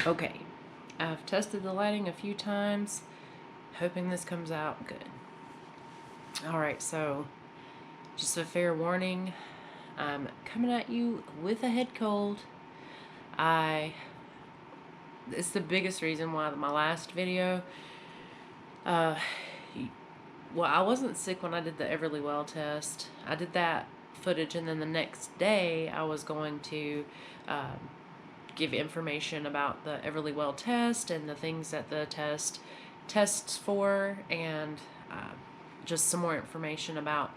Okay, I've tested the lighting a few times, hoping this comes out good. Alright, so just a fair warning, I'm coming at you with a head cold. It's the biggest reason why my last video, uh, well, I wasn't sick when I did the Everlywell test. I did that footage, and then the next day I was going to give information about the Everlywell test and the things that the test tests for, and just some more information about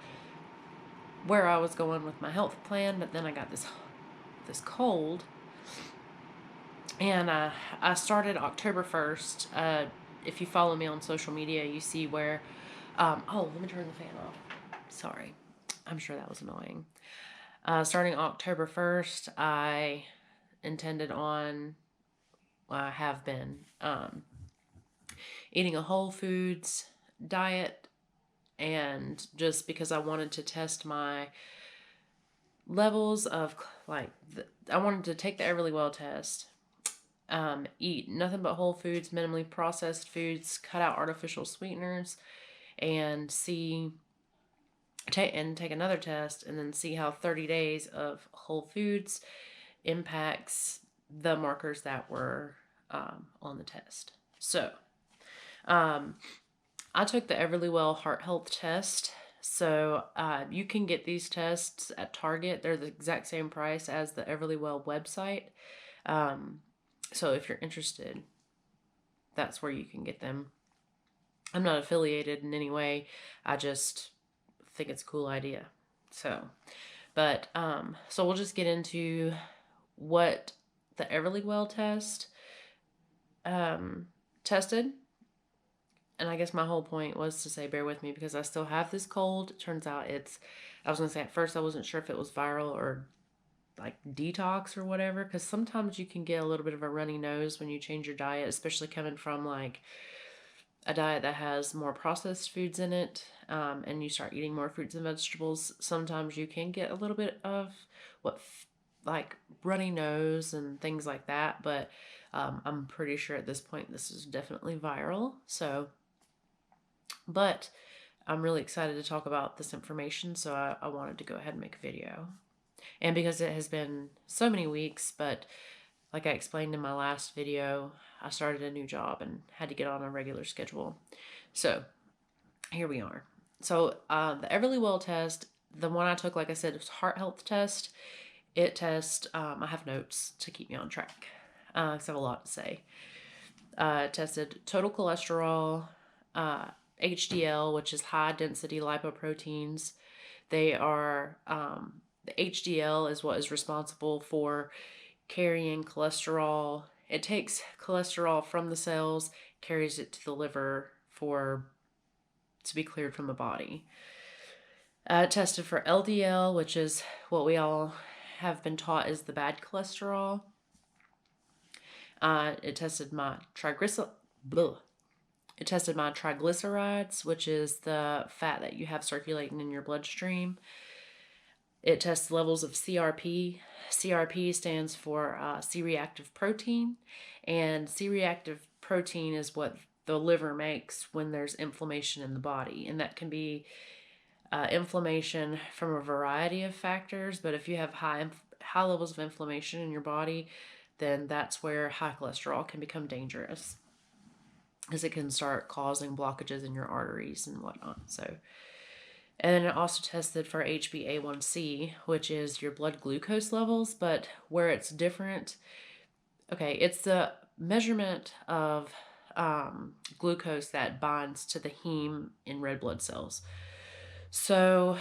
where I was going with my health plan. But then I got this cold, and I started October 1st. If you follow me on social media, you see where oh, let me turn the fan off. Sorry, I'm sure that was annoying. Starting October 1st, I intended on, I have been eating a whole foods diet, and just because I wanted to test my levels of, I wanted to take the Everlywell test, eat nothing but whole foods, minimally processed foods, cut out artificial sweeteners, and take another test, and then see how 30 days of whole foods impacts the markers that were on the test. So, I took the Everlywell heart health test. So you can get these tests at Target. They're the exact same price as the Everlywell website. So if you're interested, that's where you can get them. I'm not affiliated in any way. I just think it's a cool idea. So we'll just get into what the Everlywell test tested. And I guess my whole point was to say, bear with me, because I still have this cold. It turns out I was going to say, at first I wasn't sure if it was viral or like detox or whatever, because sometimes you can get a little bit of a runny nose when you change your diet, especially coming from like a diet that has more processed foods in it, and you start eating more fruits and vegetables. Sometimes you can get a little bit of like runny nose and things like that, but I'm pretty sure at this point this is definitely viral. But I'm really excited to talk about this information, so I wanted to go ahead and make a video. And because it has been so many weeks, but like I explained in my last video, I started a new job and had to get on a regular schedule. So here we are. So the Everlywell test, the one I took, like I said, was heart health test. It tests, I have notes to keep me on track, because I have a lot to say. It tested total cholesterol, HDL, which is high density lipoproteins. They are, the HDL is what is responsible for carrying cholesterol. It takes cholesterol from the cells, carries it to the liver to be cleared from the body. It tested for LDL, which is what we all have been taught is the bad cholesterol. It tested my triglycerides, which is the fat that you have circulating in your bloodstream. It tests levels of CRP. CRP stands for C-reactive protein, and C-reactive protein is what the liver makes when there's inflammation in the body, and that can be inflammation from a variety of factors. But if you have high levels of inflammation in your body, then that's where high cholesterol can become dangerous, because it can start causing blockages in your arteries and whatnot. And then it also tested for HbA1c, which is your blood glucose levels, but where it's different, okay, it's the measurement of glucose that binds to the heme in red blood cells. So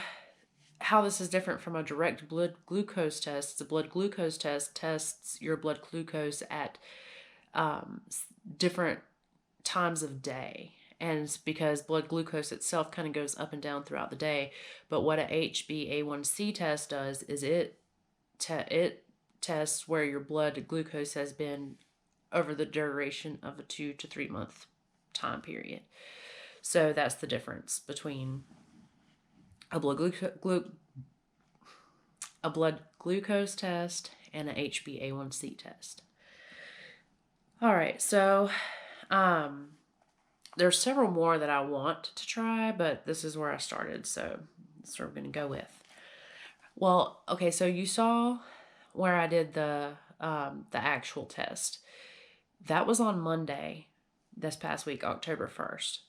how this is different from a direct blood glucose test, the blood glucose test tests your blood glucose at different times of day. And it's because blood glucose itself kind of goes up and down throughout the day. But what a HbA1c test does is it tests where your blood glucose has been over the duration of a 2 to 3 month time period. So that's the difference between a blood glucose test and a HbA1c test. All right, so um, there's several more that I want to try, but this is where I started, so that's what we're going to go with. Well, okay, so you saw where I did the actual test. That was on Monday this past week, October 1st.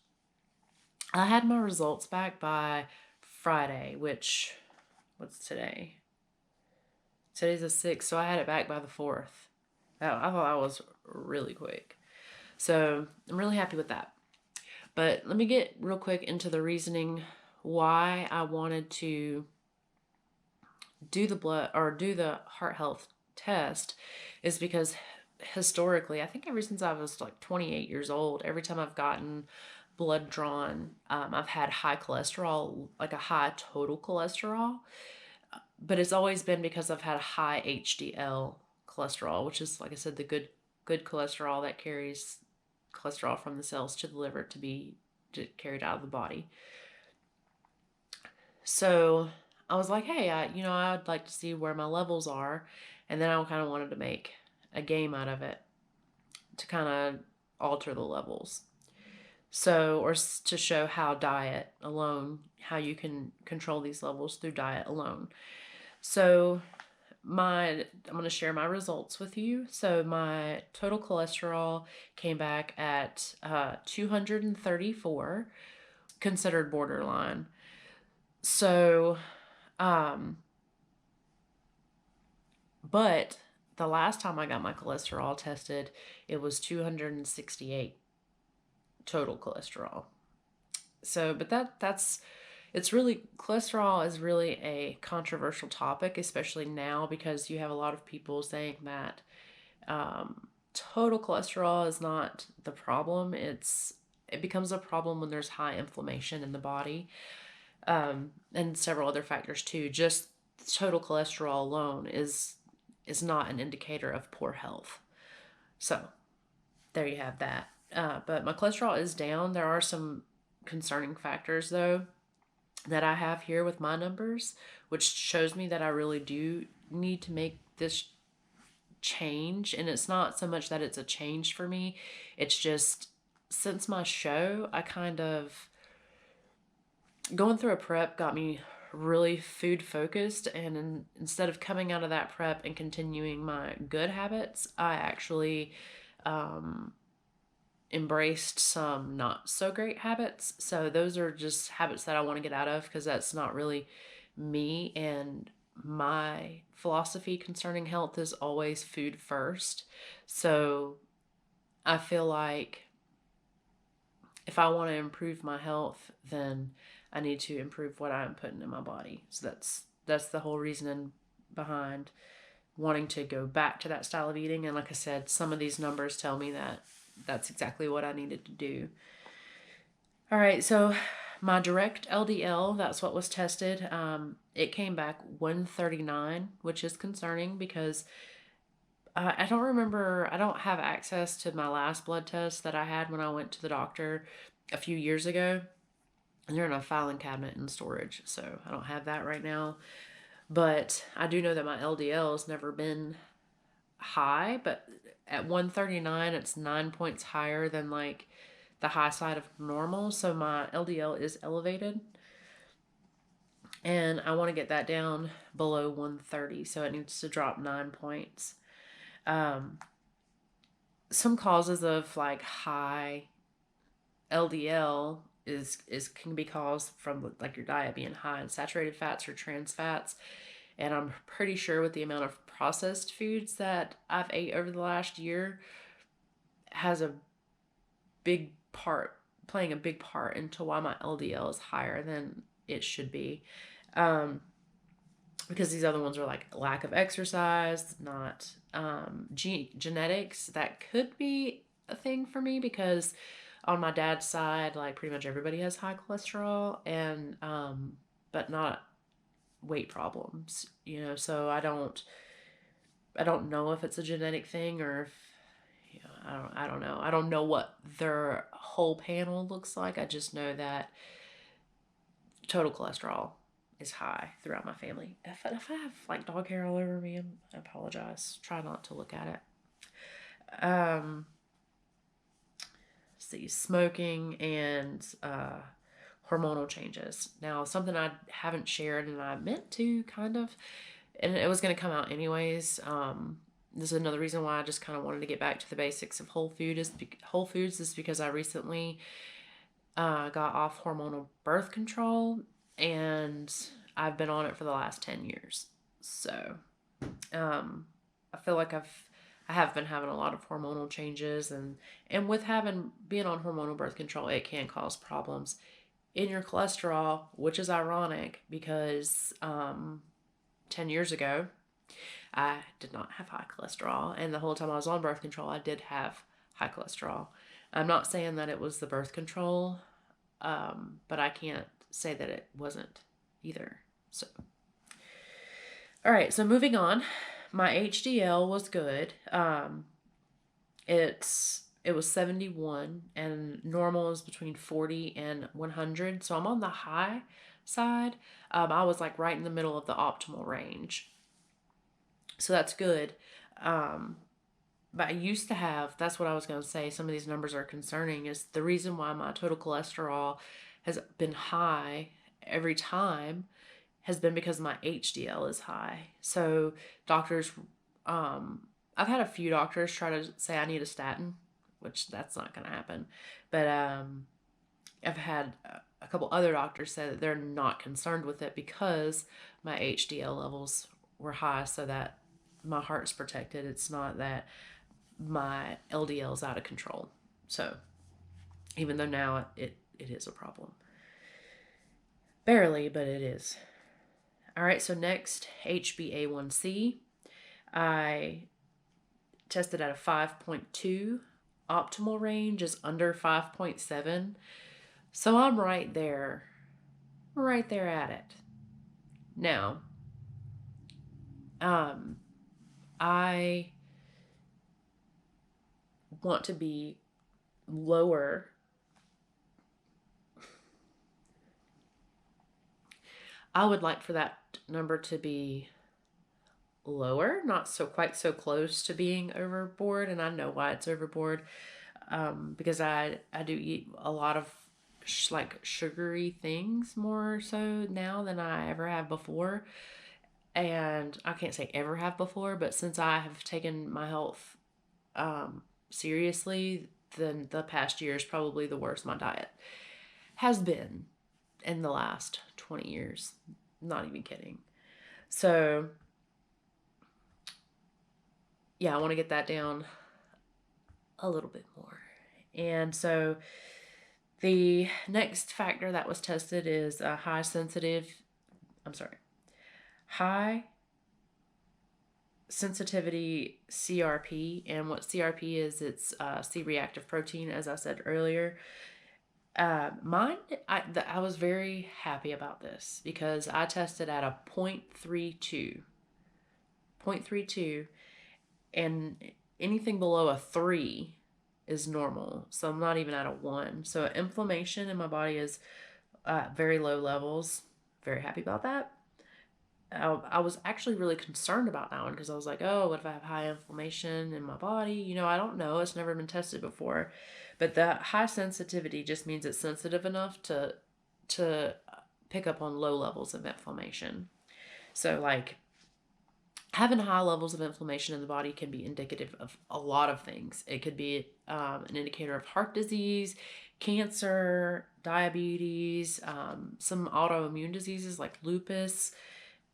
I had my results back by Friday, which, what's today? Today's the 6th, so I had it back by the 4th. I thought that was really quick. So I'm really happy with that. But let me get real quick into the reasoning why I wanted to do the heart health test is because historically, I think ever since I was like 28 years old, every time I've gotten blood drawn, I've had high cholesterol, like a high total cholesterol. But it's always been because I've had a high HDL cholesterol, which is, like I said, the good cholesterol that carries cholesterol from the cells to the liver to be carried out of the body. So I was like, hey, I'd like to see where my levels are. And then I kind of wanted to make a game out of it to kind of alter the levels. So, or to show how diet alone, how you can control these levels through diet alone. So, I'm going to share my results with you. So, my total cholesterol came back at 234, considered borderline. So, but the last time I got my cholesterol tested, it was 268 total cholesterol. So, but it's really, cholesterol is really a controversial topic, especially now because you have a lot of people saying that total cholesterol is not the problem. It becomes a problem when there's high inflammation in the body, and several other factors too. Just total cholesterol alone is not an indicator of poor health. So there you have that. But my cholesterol is down. There are some concerning factors though that I have here with my numbers, which shows me that I really do need to make this change. And it's not so much that it's a change for me, it's just since my show, I kind of going through a prep got me really food focused, and instead of coming out of that prep and continuing my good habits, I actually embraced some not so great habits. So those are just habits that I want to get out of because that's not really me, and my philosophy concerning health is always food first. So I feel like if I want to improve my health, then I need to improve what I'm putting in my body. So that's the whole reason behind wanting to go back to that style of eating. And like I said, some of these numbers tell me that that's exactly what I needed to do. All right, so my direct LDL, that's what was tested. It came back 139, which is concerning because I don't remember, I don't have access to my last blood test that I had when I went to the doctor a few years ago. And they're in a filing cabinet in storage, so I don't have that right now. But I do know that my LDL has never been high, but at 139, it's 9 points higher than like the high side of normal. So my LDL is elevated. And I want to get that down below 130. So it needs to drop 9 points. Some causes of like high LDL is can be caused from like your diet being high in saturated fats or trans fats. And I'm pretty sure with the amount of processed foods that I've ate over the last year has a big part, playing a big part into why my LDL is higher than it should be. Because these other ones are like lack of exercise, not genetics. That could be a thing for me because on my dad's side, like pretty much everybody has high cholesterol, and but not weight problems, so I don't know if it's a genetic thing or if I don't know. I don't know what their whole panel looks like. I just know that total cholesterol is high throughout my family. If I have like dog hair all over me, I apologize. Try not to look at it. see, smoking and hormonal changes. Now, something I haven't shared and I meant to kind of, and it was going to come out anyways. This is another reason why I just kind of wanted to get back to the basics of Whole Foods is because I recently got off hormonal birth control, and I've been on it for the last 10 years. So I feel like I have been having a lot of hormonal changes, and with being on hormonal birth control, it can cause problems in your cholesterol, which is ironic because 10 years ago I did not have high cholesterol, and the whole time I was on birth control I did have high cholesterol. I'm not saying that it was the birth control, but I can't say that it wasn't either. So, all right, so moving on. My HDL was good. It was 71, and normal is between 40 and 100. So I'm on the high side. I was like right in the middle of the optimal range. So that's good. But I used to have, that's what I was going to say, some of these numbers are concerning, is the reason why my total cholesterol has been high every time has been because my HDL is high. So doctors, I've had a few doctors try to say I need a statin, which that's not going to happen. But I've had a couple other doctors say that they're not concerned with it because my HDL levels were high, so that my heart's protected. It's not that my LDL is out of control. So even though now it is a problem. Barely, but it is. All right, so next, HbA1c. I tested at a 5.2. Optimal range is under 5.7. So I'm right there at it. Now, I want to be lower. I would like for that number to be lower, not quite so close to being overboard, and I know why it's overboard, because I do eat a lot of like sugary things more so now than I ever have before. And I can't say ever have before, but since I have taken my health seriously, then the past year is probably the worst my diet has been in the last 20 years. Not even kidding. So, yeah, I want to get that down a little bit more. And so the next factor that was tested is high sensitivity CRP. And what CRP is, it's C-reactive protein, as I said earlier. I was very happy about this because I tested at a 0.32. 0.32, and anything below a 3 is normal. So I'm not even at a 1. So inflammation in my body is very low levels. Very happy about that. I was actually really concerned about that one because I was like, oh, what if I have high inflammation in my body? I don't know. It's never been tested before. But the high sensitivity just means it's sensitive enough to pick up on low levels of inflammation. So, like, having high levels of inflammation in the body can be indicative of a lot of things. It could be an indicator of heart disease, cancer, diabetes, some autoimmune diseases like lupus,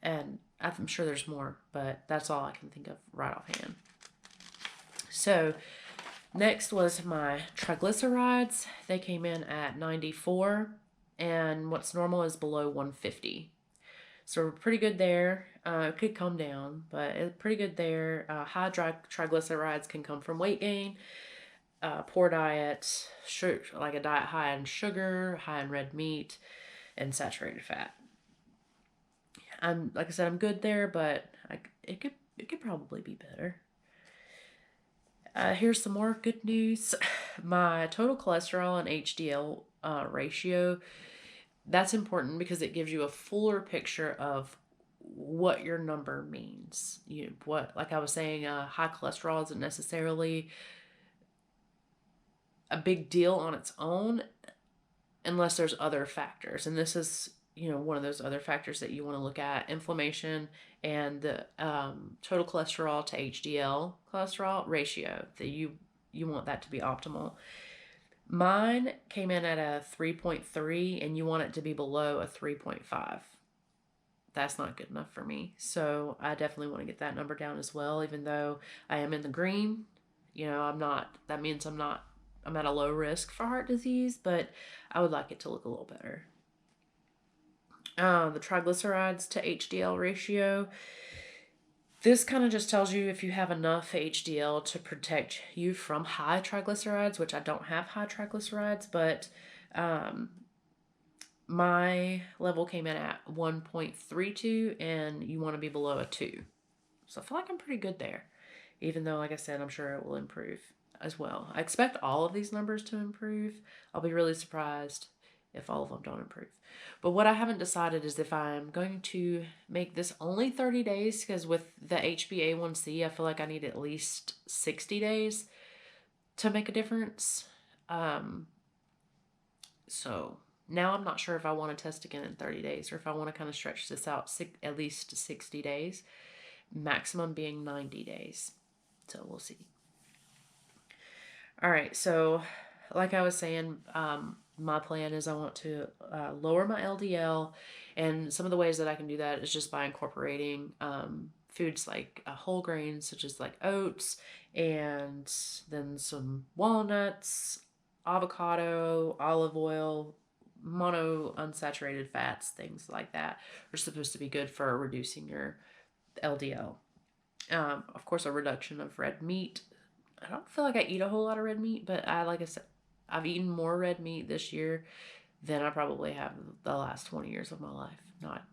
and I'm sure there's more, but that's all I can think of right offhand. So next was my triglycerides. They came in at 94, and what's normal is below 150. So we're pretty good there. It could come down, but it's pretty good there. High triglycerides can come from weight gain, poor diet, like a diet high in sugar, high in red meat, and saturated fat. Like I said, I'm good there, but it could probably be better. Here's some more good news. My total cholesterol and HDL ratio, that's important because it gives you a fuller picture of what your number means. Like I was saying, high cholesterol isn't necessarily a big deal on its own unless there's other factors. And this is, one of those other factors that you want to look at: inflammation and the total cholesterol to HDL cholesterol ratio. That you want that to be optimal. Mine came in at a 3.3, and you want it to be below a 3.5. That's not good enough for me. So I definitely want to get that number down as well, even though I am in the green. I'm not, that means I'm at a low risk for heart disease, but I would like it to look a little better. The triglycerides to HDL ratio. This kind of just tells you if you have enough HDL to protect you from high triglycerides, which I don't have high triglycerides, but my level came in at 1.32, and you want to be below a 2. So I feel like I'm pretty good there, even though, like I said, I'm sure it will improve as well. I expect all of these numbers to improve. I'll be really surprised if all of them don't improve. But what I haven't decided is if I'm going to make this only 30 days, because with the HbA1c, I feel like I need at least 60 days to make a difference. So now I'm not sure if I want to test again in 30 days or if I want to kind of stretch this out at least to 60 days, maximum being 90 days. So we'll see. All right, so like I was saying, my plan is I want to lower my LDL, and some of the ways that I can do that is just by incorporating foods like whole grains, such as like oats, and then some walnuts, avocado, olive oil, mono unsaturated fats, things like that are supposed to be good for reducing your LDL. Of course, a reduction of red meat. I don't feel like I eat a whole lot of red meat, but like I said, I've eaten more red meat this year than I probably have the last 20 years of my life. Not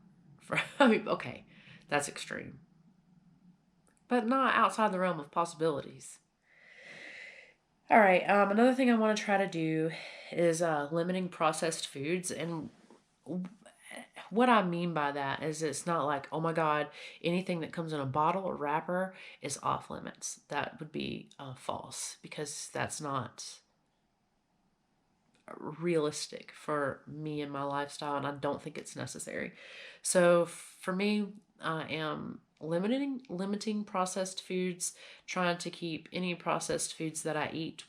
for, okay, that's extreme, but not outside the realm of possibilities. All right, another thing I want to try to do is limiting processed foods. And what I mean by that is it's not like, oh my God, anything that comes in a bottle or wrapper is off limits. That would be false, because that's not realistic for me and my lifestyle, and I don't think it's necessary. So for me, I am limiting processed foods, trying to keep any processed foods that I eat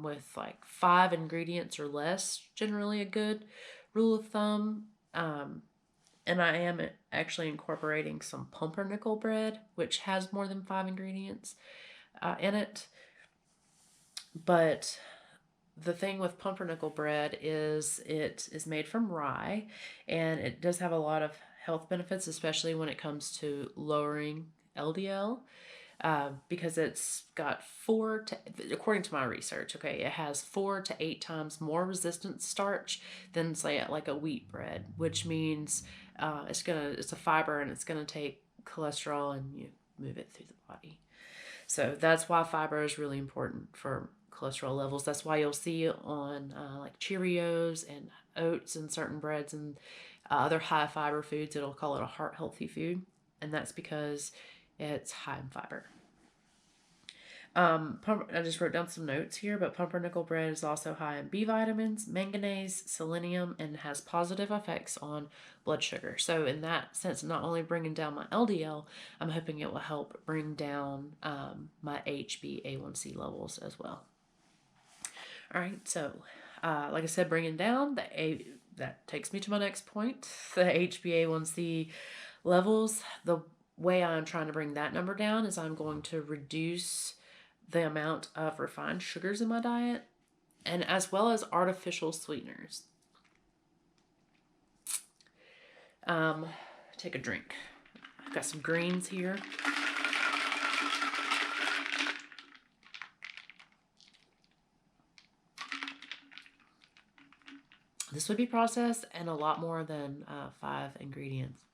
with like 5 ingredients or less, generally a good rule of thumb. And I am actually incorporating some pumpernickel bread, which has more than 5 ingredients in it. But the thing with pumpernickel bread is it is made from rye, and it does have a lot of health benefits, especially when it comes to lowering LDL. Because it's got according to my research, okay, it has 4 to 8 times more resistant starch than, say, like a wheat bread, which means it's a fiber, and it's gonna take cholesterol and you move it through the body. So that's why fiber is really important for cholesterol levels. That's why you'll see on like Cheerios and oats and certain breads and other high fiber foods, it'll call it a heart healthy food, and that's because it's high in fiber. I just wrote down some notes here, but pumpernickel bread is also high in B vitamins, manganese, selenium, and has positive effects on blood sugar. So in that sense, not only bringing down my LDL, I'm hoping it will help bring down my HbA1c levels as well. All right, so like I said, bringing down that takes me to my next point, the HbA1c levels. The way I'm trying to bring that number down is I'm going to reduce the amount of refined sugars in my diet, and as well as artificial sweeteners. Take a drink. I've got some greens here. This would be processed and a lot more than 5 ingredients.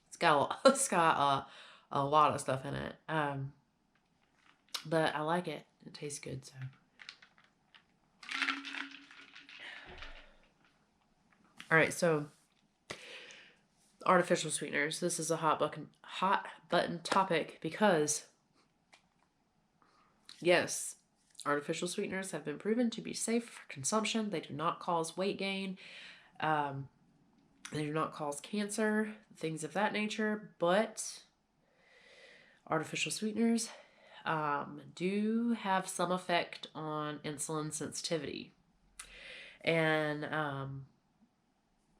It's got a lot of stuff in it. But I like it. It tastes good, so. All right, so artificial sweeteners. This is a hot button topic because, yes, Artificial sweeteners have been proven to be safe for consumption. They do not cause weight gain. They do not cause cancer, things of that nature, but artificial sweeteners do have some effect on insulin sensitivity. And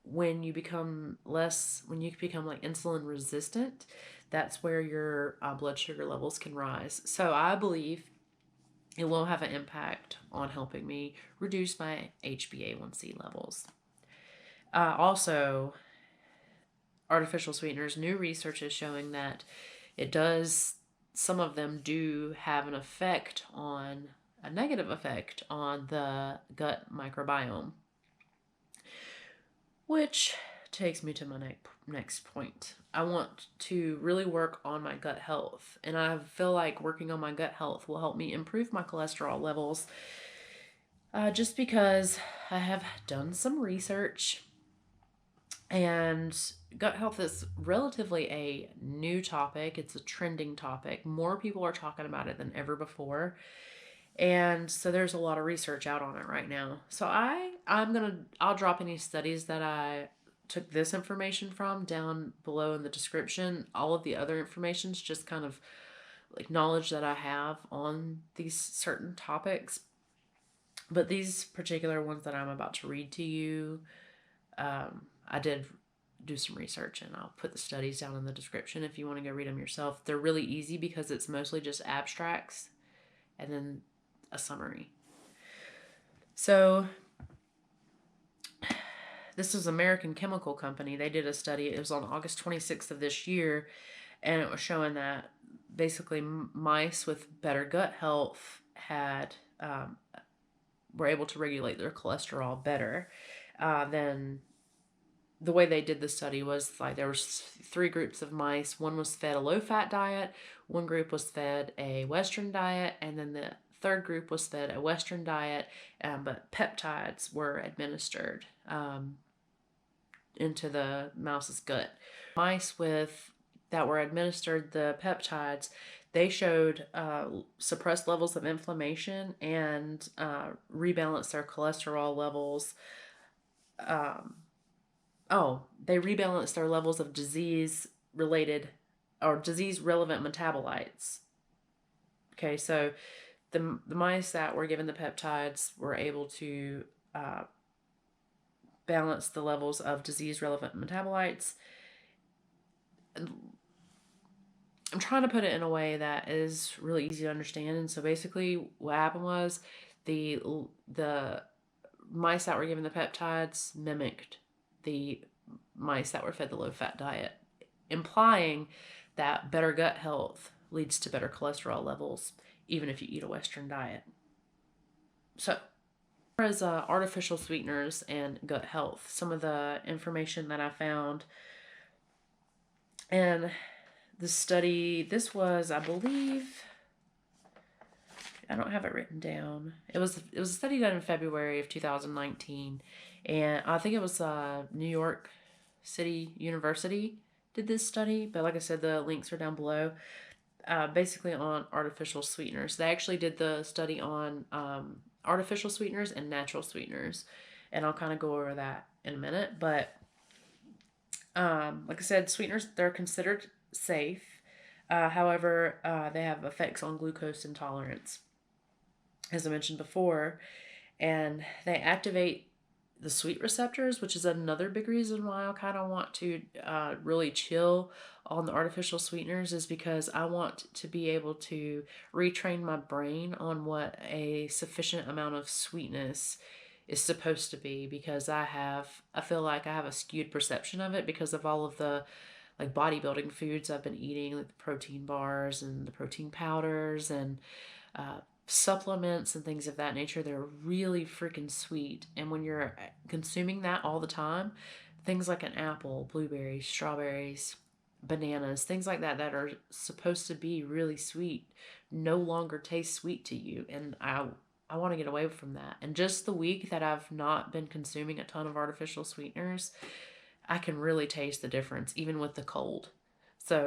when you become like insulin resistant, that's where your blood sugar levels can rise. So I believe it will have an impact on helping me reduce my HbA1c levels. Also, artificial sweeteners, new research is showing that some of them do have a negative effect on the gut microbiome. Which takes me to my next point. I want to really work on my gut health, and I feel like working on my gut health will help me improve my cholesterol levels, just because I have done some research, and gut health is relatively a new topic. It's a trending topic. More people are talking about it than ever before. And so there's a lot of research out on it right now. So I'll drop any studies that I took this information from down below in the description. All of the other information is just kind of like knowledge that I have on these certain topics. But these particular ones that I'm about to read to you, I did do some research, and I'll put the studies down in the description if you want to go read them yourself. They're really easy because it's mostly just abstracts and then a summary. So this is American Chemical Company. They did a study. It was on August 26th of this year, and it was showing that basically mice with better gut health were able to regulate their cholesterol better than the way they did the study. Was like there was 3 groups of mice. One was fed a low-fat diet, one group was fed a Western diet, and then the third group was fed a Western diet, but peptides were administered into the mouse's gut. Mice that were administered the peptides, they showed suppressed levels of inflammation and rebalanced their cholesterol levels. They rebalanced their levels of disease-relevant metabolites. Okay, so the mice that were given the peptides were able to balance the levels of disease-relevant metabolites. I'm trying to put it in a way that is really easy to understand. And so basically what happened was the mice that were given the peptides mimicked the mice that were fed the low-fat diet, implying that better gut health leads to better cholesterol levels, even if you eat a Western diet. So, as far as artificial sweeteners and gut health, some of the information that I found, and the study, this was, I believe, I don't have it written down. It was a study done in February of 2019, and I think it was New York City University did this study, but like I said, the links are down below. Basically on artificial sweeteners. They actually did the study on artificial sweeteners and natural sweeteners, and I'll kind of go over that in a minute. But like I said, sweeteners, they're considered safe. However, they have effects on glucose intolerance, as I mentioned before, and they activate the sweet receptors, which is another big reason why I kind of want to really chill on the artificial sweeteners, is because I want to be able to retrain my brain on what a sufficient amount of sweetness is supposed to be, because I feel like I have a skewed perception of it because of all of the like bodybuilding foods I've been eating, like the protein bars and the protein powders and supplements and things of that nature. They're really freaking sweet, and when you're consuming that all the time, things like an apple, blueberries, strawberries, bananas, things like that are supposed to be really sweet no longer taste sweet to you, and I want to get away from that. And just the week that I've not been consuming a ton of artificial sweeteners, I can really taste the difference even with the cold. So